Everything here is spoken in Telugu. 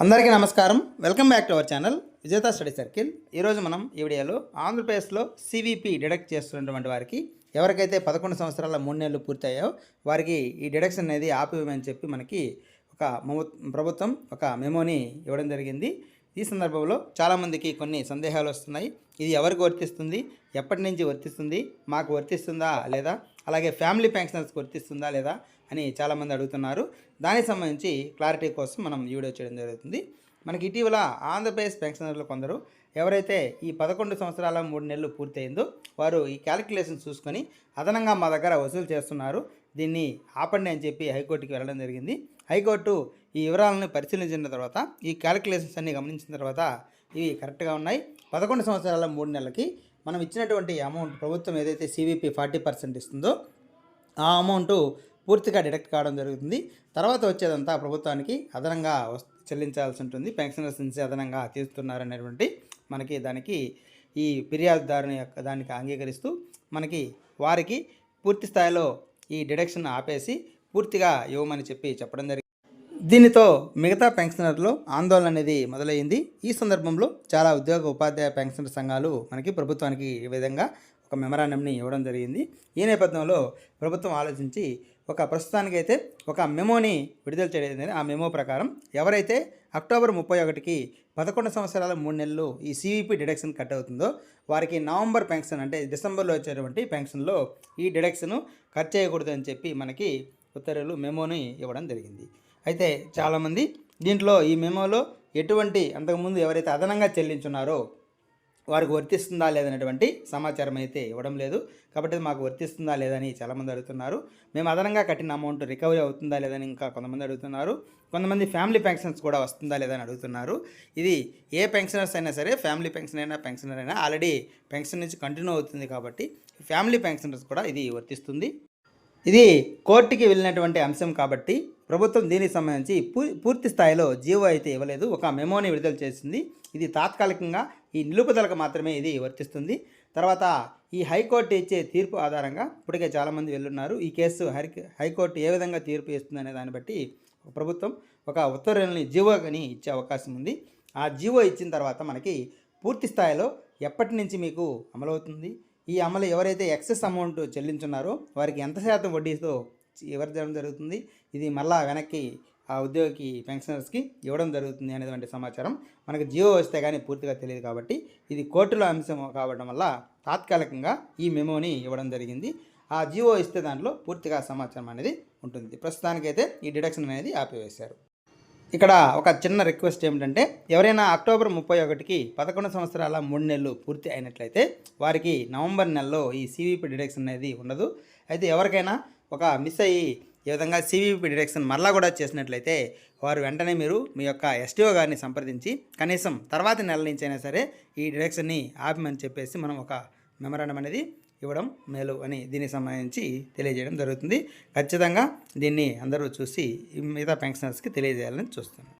అందరికీ నమస్కారం. Welcome back to our channel విజేత స్టడీ సర్కిల్. ఈరోజు మనం ఈ వీడియోలో ఆంధ్రప్రదేశ్లో సివిపి డిడక్ట్ చేస్తున్నటువంటి వారికి ఎవరికైతే 11 సంవత్సరాల 3 నెలలు పూర్తయ్యాయో వారికి ఈ డిడక్షన్ అనేది ఆపివేయమని చెప్పి మనకి ప్రభుత్వం ఒక మెమోని ఇవ్వడం జరిగింది. ఈ సందర్భంలో చాలామందికి కొన్ని సందేహాలు వస్తున్నాయి. ఇది ఎవరికి వర్తిస్తుంది, ఎప్పటి నుంచి వర్తిస్తుంది, మాకు వర్తిస్తుందా లేదా, అలాగే ఫ్యామిలీ పెన్షనర్స్కి వర్తిస్తుందా లేదా అని చాలామంది అడుగుతున్నారు. దానికి సంబంధించి క్లారిటీ కోసం మనం ఈ వీడియో చేయడం జరుగుతుంది. మనకి ఇటీవల ఆంధ్రప్రదేశ్ పెన్షనర్లు కొందరు ఎవరైతే ఈ 11 సంవత్సరాల 3 నెలలు పూర్తయిందో వారు ఈ క్యాలిక్యులేషన్ చూసుకొని అదనంగా మా దగ్గర వసూలు చేస్తున్నారు, దీన్ని ఆపండి అని చెప్పి హైకోర్టుకి వెళ్ళడం జరిగింది. హైకోర్టు ఈ వివరాలను పరిశీలించిన తర్వాత ఈ క్యాలిక్యులేషన్స్ అన్ని గమనించిన తర్వాత ఇవి కరెక్ట్గా ఉన్నాయి. 11 సంవత్సరాల 3 నెలలకి మనం ఇచ్చినటువంటి అమౌంట్ ప్రభుత్వం ఏదైతే సివిపి 40% ఇస్తుందో ఆ అమౌంట్ పూర్తిగా డిడక్ట్ కావడం జరుగుతుంది. తర్వాత వచ్చేదంతా ప్రభుత్వానికి అదనంగా చెల్లించాల్సి ఉంటుంది. పెన్షనర్స్ నుంచి అదనంగా తీస్తున్నారనేటువంటి మనకి దానికి ఈ ఫిర్యాదుదారుని యొక్క దానికి అంగీకరిస్తూ మనకి వారికి పూర్తి స్థాయిలో ఈ డిడక్షన్ ఆపేసి పూర్తిగా ఇవ్వమని చెప్పడం జరిగింది. దీనితో మిగతా పెన్షనర్లో ఆందోళన అనేది మొదలైంది. ఈ సందర్భంలో చాలా ఉద్యోగ ఉపాధ్యాయ పెన్షనర్ సంఘాలు మనకి ప్రభుత్వానికి ఈ విధంగా ఒక మెమరాండంని ఇవ్వడం జరిగింది. ఈ నేపథ్యంలో ప్రభుత్వం ఆలోచించి ప్రస్తుతానికైతే ఒక మెమోని విడుదల చేయడం. ఆ మెమో ప్రకారం ఎవరైతే అక్టోబర్ 31కి 11 సంవత్సరాల 3 నెలలు ఈ సివిపి డిడక్షన్ కట్ అవుతుందో వారికి నవంబర్ పెన్షన్ అంటే డిసెంబర్లో వచ్చేటువంటి పెన్షన్లో ఈ డిడక్షన్ కట్ చేయకూడదు అని చెప్పి మనకి ఉత్తర్వులు మెమోని ఇవ్వడం జరిగింది. అయితే చాలామంది దీంట్లో ఈ మెమోలో ఎటువంటి అంతకుముందు ఎవరైతే అదనంగా చెల్లించున్నారో వారికి వర్తిస్తుందా లేదనేటువంటి సమాచారం అయితే ఇవ్వడం లేదు. కాబట్టి మాకు వర్తిస్తుందా లేదని చాలామంది అడుగుతున్నారు. మేము అదనంగా కట్టిన అమౌంట్ రికవరీ అవుతుందా లేదని ఇంకా కొంతమంది అడుగుతున్నారు. కొంతమంది ఫ్యామిలీ పెన్షన్స్ కూడా వస్తుందా లేదని అడుగుతున్నారు. ఇది ఏ పెన్షనర్స్ అయినా సరే, ఫ్యామిలీ పెన్షనర్ అయినా ఆల్రెడీ పెన్షన్ నుంచి కంటిన్యూ అవుతుంది కాబట్టి ఫ్యామిలీ పెన్షనర్స్ కూడా ఇది వర్తిస్తుంది. ఇది కోర్టుకి వెళ్ళినటువంటి అంశం కాబట్టి ప్రభుత్వం దీనికి సంబంధించి పూర్తి స్థాయిలో జీవో అయితే ఇవ్వలేదు, ఒక మెమోని విడుదల చేసింది. ఇది తాత్కాలికంగా ఈ నిలుపుదలకు మాత్రమే ఇది వర్తిస్తుంది. తర్వాత ఈ హైకోర్టు ఇచ్చే తీర్పు ఆధారంగా ఇప్పటికే చాలామంది వెళ్ళున్నారు. ఈ కేసు హైకోర్టు ఏ విధంగా తీర్పు ఇస్తుందనే దాన్ని బట్టి ప్రభుత్వం ఒక ఉత్తర్వులని జీవోని ఇచ్చే అవకాశం ఉంది. ఆ జీవో ఇచ్చిన తర్వాత మనకి పూర్తి స్థాయిలో ఎప్పటి నుంచి మీకు అమలవుతుంది, ఈ అమలు ఎవరైతే ఎక్సెస్ అమౌంట్ చెల్లించున్నారో వారికి ఎంత శాతం వడ్డీతో ఇవ్వడం జరుగుతుంది, ఇది మళ్ళా వెనక్కి ఆ ఉద్యోగికి పెన్షనర్స్కి ఇవ్వడం జరుగుతుంది అనేటువంటి సమాచారం మనకు జియో వస్తే కానీ పూర్తిగా తెలియదు. కాబట్టి ఇది కోర్టులో అంశం కావడం వల్ల తాత్కాలికంగా ఈ మెమోని ఇవ్వడం జరిగింది. ఆ జియో ఇస్తే దాంట్లో పూర్తిగా సమాచారం అనేది ఉంటుంది. ప్రస్తుతానికైతే ఈ డిడక్షన్ అనేది ఆపివేశారు. ఇక్కడ ఒక చిన్న రిక్వెస్ట్ ఏమిటంటే ఎవరైనా అక్టోబర్ 31కి 11 సంవత్సరాల 3 నెలలు పూర్తి అయినట్లయితే వారికి నవంబర్ నెలలో ఈ సివిపి డిడక్షన్ అనేది ఉండదు. అయితే ఎవరికైనా మిస్ అయ్యి ఈ విధంగా సివిపి డిడక్షన్ మరలా కూడా చేసినట్లయితే వారు వెంటనే మీరు మీ యొక్క ఎస్టీఓ గారిని సంప్రదించి కనీసం తర్వాతి నెల నుంచి అయినా సరే ఈ డిడక్షన్ని ఆపమని చెప్పేసి మనం ఒక మెమరాండం అనేది ఇవ్వడం మేలు అని దీనికి సంబంధించి తెలియజేయడం జరుగుతుంది. ఖచ్చితంగా దీన్ని అందరూ చూసి మిగతా పెన్షనర్స్కి తెలియజేయాలని చూస్తున్నాం.